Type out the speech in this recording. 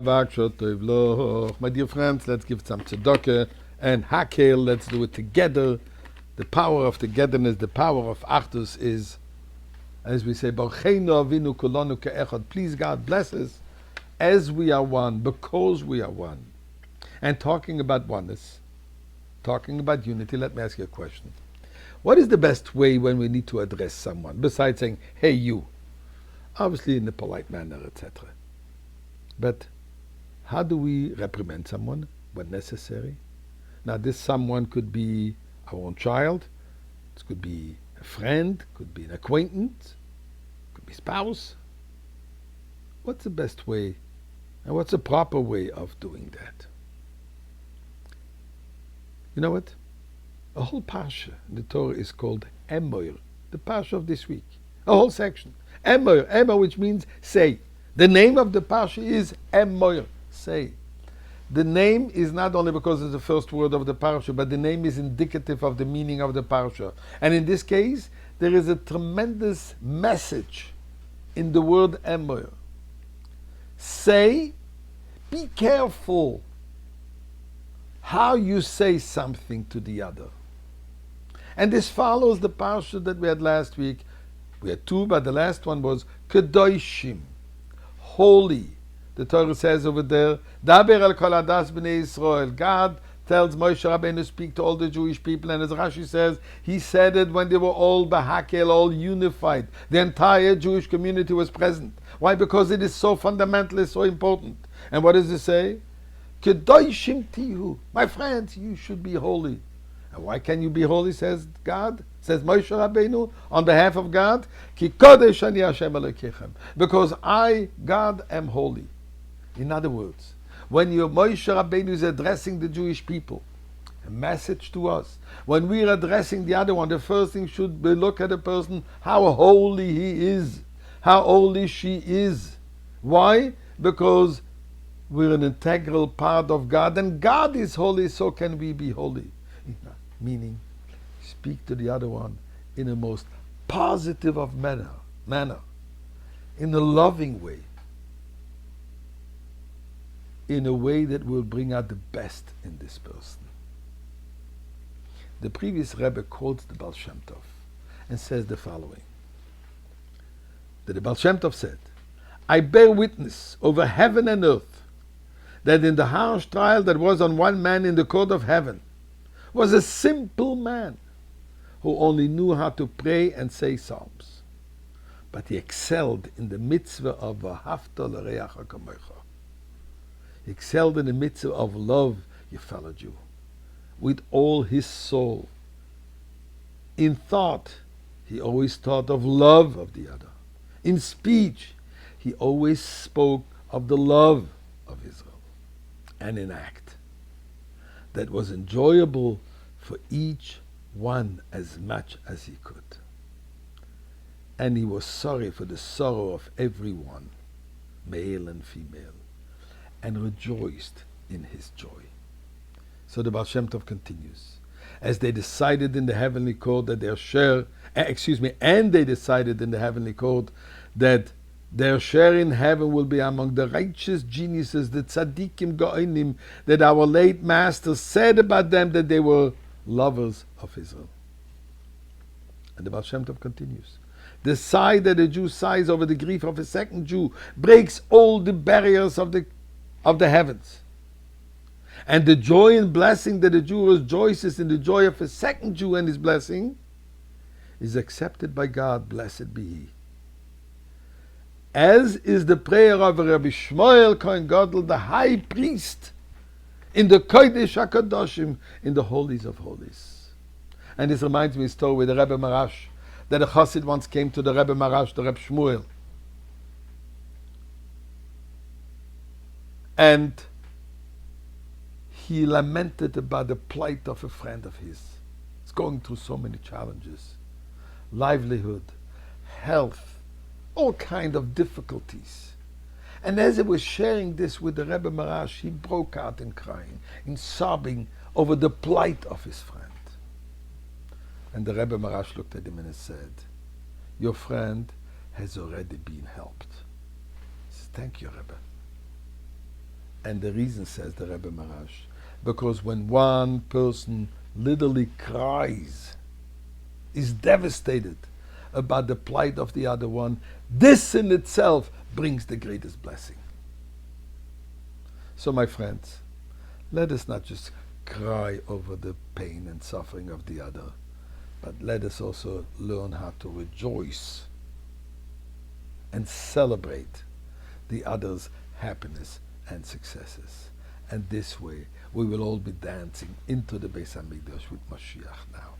My dear friends, let's give some tzedakah and hakel. Let's do it together. The power of togetherness, the power of achdus is, as we say, Barucheinu Avinu Kulanu Ke'echad. Please God bless us as we are one, because we are one. And talking about oneness, talking about unity, let me ask you a question. What is the best way when we need to address someone, besides saying, hey you? Obviously in a polite manner, etc. But how do we reprimand someone when necessary? Now, this someone could be our own child, it could be a friend, could be an acquaintance, could be spouse. What's the best way, and what's the proper way of doing that? You know what? A whole parsha in the Torah is called Emoir, the parsha of this week. A whole section. Emoir, Emoir, which means say. The name of the parsha is Emoir, say. The name is not only because it's the first word of the parsha, but the name is indicative of the meaning of the parsha. And in this case, there is a tremendous message in the word Emoir. Say, be careful how you say something to the other. And this follows the parsha that we had last week. We had two, but the last one was Kedoshim, holy. The Torah says over there, Daber al kol adas b'nei Yisrael. God tells Moshe Rabbeinu to speak to all the Jewish people, and as Rashi says, he said it when they were all bahakel, all unified. The entire Jewish community was present. Why? Because it is so fundamental, it's so important. And what does it say? Kedoshim tihu. My friends, you should be holy. And why can you be holy, says God? Says Moshe Rabbeinu on behalf of God, Ki kodesh ani Hashem Elokechem. Because I, God, am holy. In other words, when your Moshe Rabbeinu is addressing the Jewish people, a message to us, when we are addressing the other one, the first thing should be look at the person, how holy he is, how holy she is. Why? Because we're an integral part of God, and God is holy, so can we be holy. Meaning, speak to the other one in a most positive of manner, in a loving way, in a way that will bring out the best in this person. The previous Rebbe quotes the Baal Shem Tov and says the following, that the Baal Shem Tov said, I bear witness over heaven and earth that in the harsh trial that was on one man in the court of heaven was a simple man who only knew how to pray and say psalms. But he excelled in the mitzvah of V'ahavta l'reacha kamocha. He excelled in the mitzvah of love your fellow Jew with all his soul. In thought, he always thought of love of the other. In speech, he always spoke of the love of Israel. And in act, that was enjoyable for each one as much as he could. And he was sorry for the sorrow of everyone, male and female, and rejoiced in his joy. So the Baal Shem Tov continues, as they decided in the heavenly court that and they decided in the heavenly court that their share in heaven will be among the righteous geniuses, the tzaddikim go'inim, that our late master said about them that they were lovers of Israel. And the Baal Shem Tov continues, the sigh that a Jew sighs over the grief of a second Jew breaks all the barriers of the heavens. And the joy and blessing that a Jew rejoices in the joy of a second Jew and his blessing is accepted by God, blessed be he. As is the prayer of Rabbi Shmuel Kohen Gadol, the high priest, in the Kodesh HaKadoshim, in the holies of holies. And this reminds me of a story with the Rebbe Marash, that a Chassid once came to the Rebbe Marash, the Rebbe Shmuel, and he lamented about the plight of a friend of his. He's going through so many challenges, livelihood, health, all kind of difficulties. And as he was sharing this with the Rebbe Marash, he broke out in crying, in sobbing over the plight of his friend. And the Rebbe Marash looked at him and said, your friend has already been helped. He said, thank you, Rebbe. And the reason, says the Rebbe Marash, because when one person literally cries, is devastated about the plight of the other one, this in itself brings the greatest blessing. So my friends, let us not just cry over the pain and suffering of the other, but let us also learn how to rejoice and celebrate the other's happiness and successes. And this way, we will all be dancing into the Beis HaMikdash with Mashiach now.